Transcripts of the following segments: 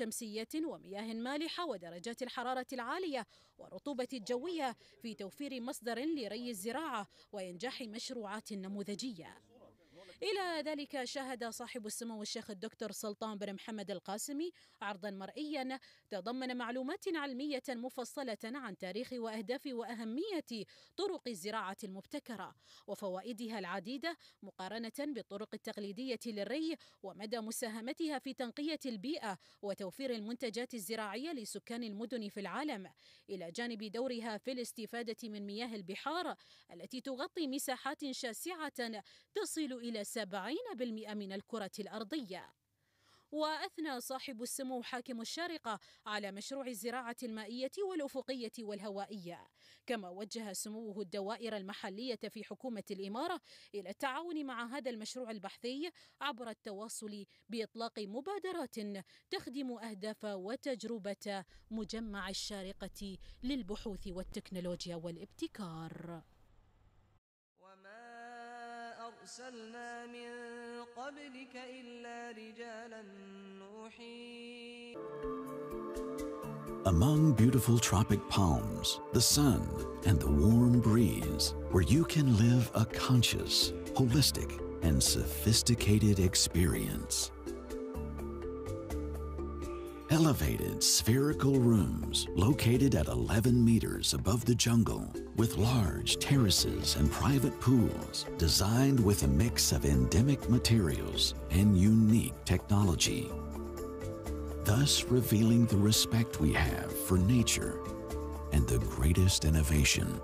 شمسية ومياه مالحة ودرجات الحرارة العالية والرطوبة الجوية في توفير مصدر لري الزراعة وإنجاح مشروعات نموذجية. إلى ذلك شاهد صاحب السمو الشيخ الدكتور سلطان بن محمد القاسمي عرضا مرئيا تضمن معلومات علمية مفصلة عن تاريخ وأهداف وأهمية طرق الزراعة المبتكرة وفوائدها العديدة مقارنة بالطرق التقليدية للري ومدى مساهمتها في تنقية البيئة وتوفير المنتجات الزراعية لسكان المدن في العالم، إلى جانب دورها في الاستفادة من مياه البحار التي تغطي مساحات شاسعة تصل إلى 70% من الكرة الأرضية. وأثنى صاحب السمو حاكم الشارقة على مشروع الزراعة المائية والأفقية والهوائية، كما وجه سموه الدوائر المحلية في حكومة الإمارة إلى التعاون مع هذا المشروع البحثي عبر التواصل بإطلاق مبادرات تخدم أهداف وتجربة مجمع الشارقة للبحوث والتكنولوجيا والابتكار. أرسلنا من قبلك إلا رجالا نوحي. Among beautiful tropic palms, the sun, and the warm breeze, where you can live a conscious, holistic, and sophisticated experience. Elevated spherical rooms located at 11 meters above the jungle with large terraces and private pools designed with a mix of endemic materials and unique technology, thus revealing the respect we have for nature and the greatest innovation.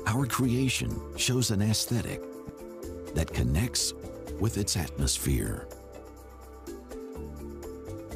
Our creation shows an aesthetic that connects with its atmosphere.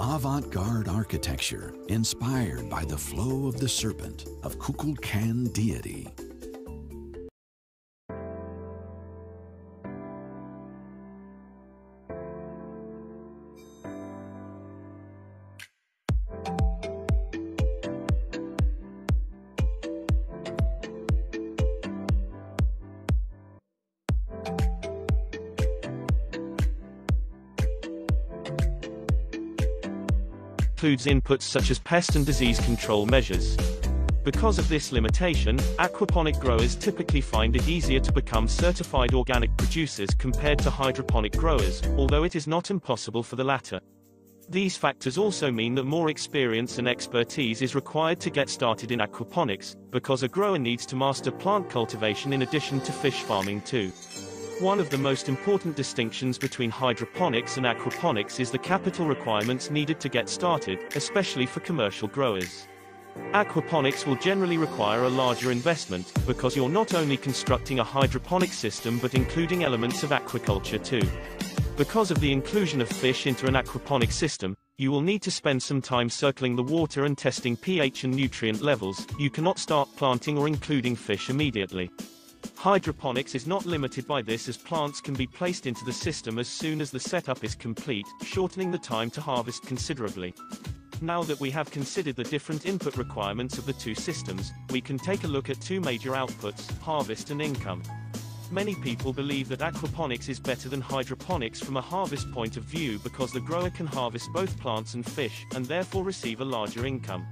Avant-garde architecture inspired by the flow of the serpent of Kukulkan deity. Includes inputs such as pest and disease control measures. Because of this limitation, aquaponic growers typically find it easier to become certified organic producers compared to hydroponic growers, although it is not impossible for the latter. These factors also mean that more experience and expertise is required to get started in aquaponics, because a grower needs to master plant cultivation in addition to fish farming too. One of the most important distinctions between hydroponics and aquaponics is the capital requirements needed to get started, especially for commercial growers. Aquaponics will generally require a larger investment, because you're not only constructing a hydroponic system but including elements of aquaculture too. Because of the inclusion of fish into an aquaponic system, you will need to spend some time circling the water and testing pH and nutrient levels. You cannot start planting or including fish immediately. Hydroponics is not limited by this, as plants can be placed into the system as soon as the setup is complete, shortening the time to harvest considerably. Now that we have considered the different input requirements of the two systems, we can take a look at two major outputs, harvest and income. Many people believe that aquaponics is better than hydroponics from a harvest point of view because the grower can harvest both plants and fish, and therefore receive a larger income.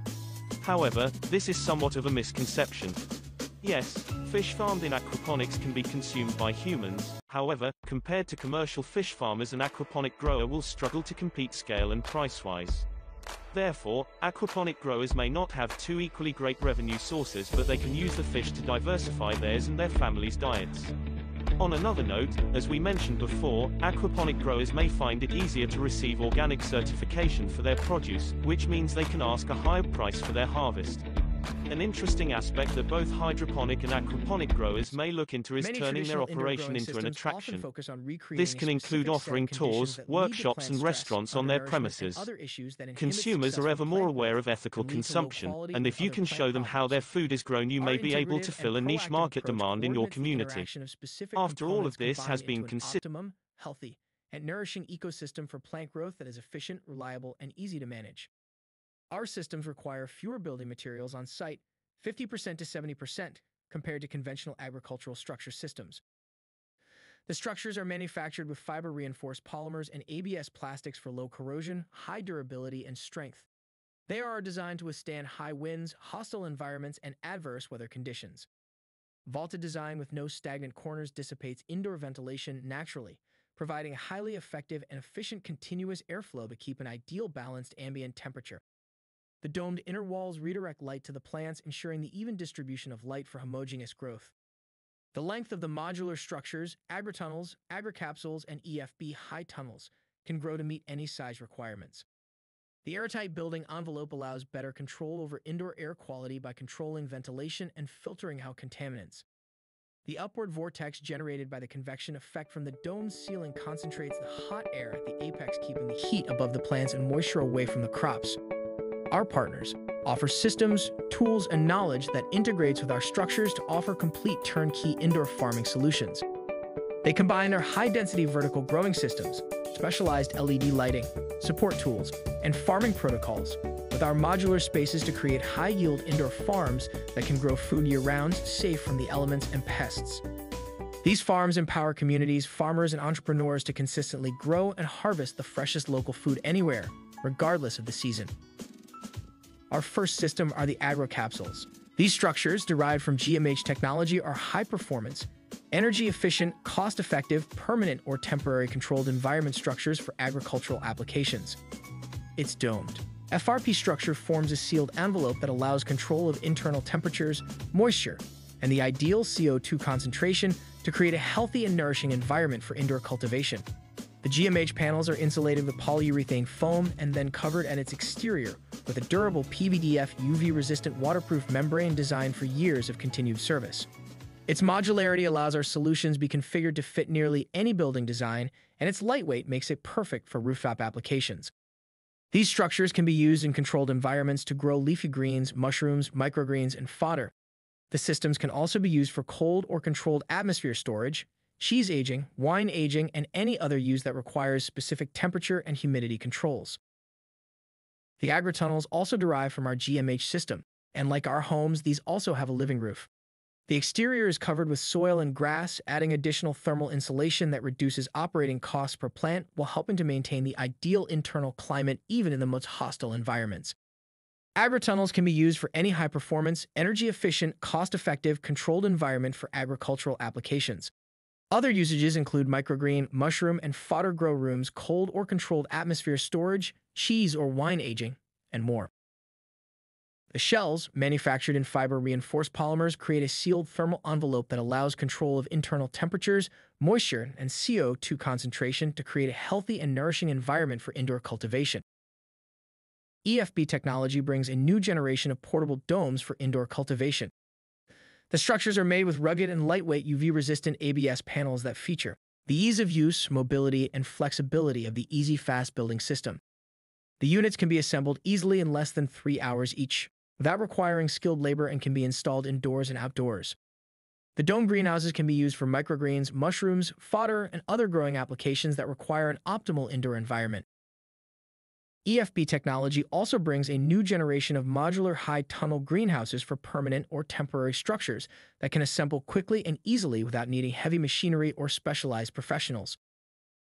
However, this is somewhat of a misconception. Yes, fish farmed in aquaponics can be consumed by humans, however, compared to commercial fish farmers, an aquaponic grower will struggle to compete scale and price-wise. Therefore, aquaponic growers may not have two equally great revenue sources, but they can use the fish to diversify theirs and their families' diets. On another note, as we mentioned before, aquaponic growers may find it easier to receive organic certification for their produce, which means they can ask a higher price for their harvest. An interesting aspect that both hydroponic and aquaponic growers may look into is turning their operation into an attraction. This can include offering tours, workshops and restaurants on their premises. Consumers are ever more aware of ethical consumption, and if you can show them how their food is grown, you may be able to fill a niche market demand in your community. After all of this has been considered, healthy, and nourishing ecosystem for plant growth that is efficient, reliable, and easy to manage. Our systems require fewer building materials on site, 50% to 70%, compared to conventional agricultural structure systems. The structures are manufactured with fiber-reinforced polymers and ABS plastics for low corrosion, high durability, and strength. They are designed to withstand high winds, hostile environments, and adverse weather conditions. Vaulted design with no stagnant corners dissipates indoor ventilation naturally, providing a highly effective and efficient continuous airflow to keep an ideal balanced ambient temperature. The domed inner walls redirect light to the plants, ensuring the even distribution of light for homogeneous growth. The length of the modular structures, agritunnels, agricapsules, and EFB high tunnels can grow to meet any size requirements. The airtight building envelope allows better control over indoor air quality by controlling ventilation and filtering out contaminants. The upward vortex generated by the convection effect from the domed ceiling concentrates the hot air at the apex, keeping the heat above the plants and moisture away from the crops. Our partners offer systems, tools, and knowledge that integrates with our structures to offer complete turnkey indoor farming solutions. They combine their high-density vertical growing systems, specialized LED lighting, support tools, and farming protocols with our modular spaces to create high-yield indoor farms that can grow food year-round, safe from the elements and pests. These farms empower communities, farmers, and entrepreneurs to consistently grow and harvest the freshest local food anywhere, regardless of the season. Our first system are the agricapsules. These structures, derived from GMH technology, are high-performance, energy-efficient, cost-effective, permanent or temporary controlled environment structures for agricultural applications. It's domed. FRP structure forms a sealed envelope that allows control of internal temperatures, moisture, and the ideal CO2 concentration to create a healthy and nourishing environment for indoor cultivation. The GMH panels are insulated with polyurethane foam and then covered at its exterior with a durable PVDF UV-resistant waterproof membrane designed for years of continued service. Its modularity allows our solutions be configured to fit nearly any building design, and its lightweight makes it perfect for rooftop applications. These structures can be used in controlled environments to grow leafy greens, mushrooms, microgreens, and fodder. The systems can also be used for cold or controlled atmosphere storage, cheese aging, wine aging, and any other use that requires specific temperature and humidity controls. The agritunnels also derive from our GMH system, and like our homes, these also have a living roof. The exterior is covered with soil and grass, adding additional thermal insulation that reduces operating costs per plant while helping to maintain the ideal internal climate even in the most hostile environments. Agritunnels can be used for any high-performance, energy-efficient, cost-effective, controlled environment for agricultural applications. Other usages include microgreen, mushroom, and fodder grow rooms, cold or controlled atmosphere storage, cheese or wine aging, and more. The shells, manufactured in fiber-reinforced polymers, create a sealed thermal envelope that allows control of internal temperatures, moisture, and CO2 concentration to create a healthy and nourishing environment for indoor cultivation. EFB technology brings a new generation of portable domes for indoor cultivation. The structures are made with rugged and lightweight UV-resistant ABS panels that feature the ease of use, mobility, and flexibility of the Easy Fast building system. The units can be assembled easily in less than 3 hours each, without requiring skilled labor, and can be installed indoors and outdoors. The The dome greenhouses can be used for microgreens, mushrooms, fodder, and other growing applications that require an optimal indoor environment. EFB technology also brings a new generation of modular high-tunnel greenhouses for permanent or temporary structures that can assemble quickly and easily without needing heavy machinery or specialized professionals.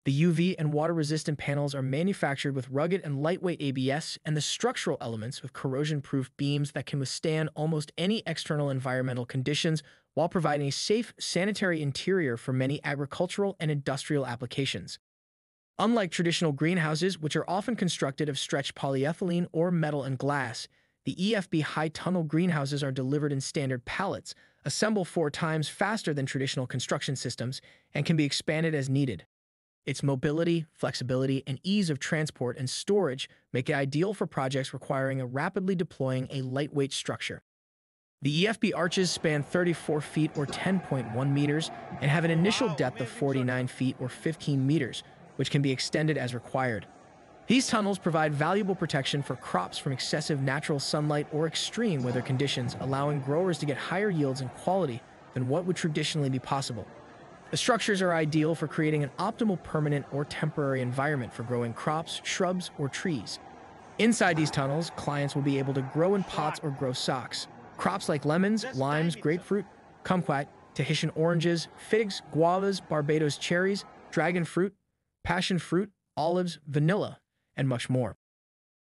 The UV and water-resistant panels are manufactured with rugged and lightweight ABS and the structural elements with corrosion-proof beams that can withstand almost any external environmental conditions while providing a safe, sanitary interior for many agricultural and industrial applications. Unlike traditional greenhouses, which are often constructed of stretched polyethylene or metal and glass, the EFB high-tunnel greenhouses are delivered in standard pallets, assemble 4 times faster than traditional construction systems, and can be expanded as needed. Its mobility, flexibility, and ease of transport and storage make it ideal for projects requiring rapidly deploying a lightweight structure. The EFB arches span 34 feet or 10.1 meters and have an initial depth of 49 feet or 15 meters, which can be extended as required. These tunnels provide valuable protection for crops from excessive natural sunlight or extreme weather conditions, allowing growers to get higher yields and quality than what would traditionally be possible. The structures are ideal for creating an optimal permanent or temporary environment for growing crops, shrubs, or trees. Inside these tunnels, clients will be able to grow in pots or grow socks. Crops like lemons, limes, grapefruit, kumquat, Tahitian oranges, figs, guavas, Barbados cherries, dragon fruit, passion fruit, olives, vanilla, and much more.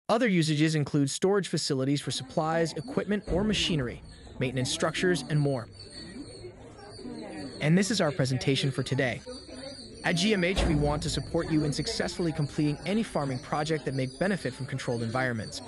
Other usages include storage facilities for supplies, equipment, or machinery, maintenance structures, and more. And this is our presentation for today. At GMH, we want to support you in successfully completing any farming project that may benefit from controlled environments.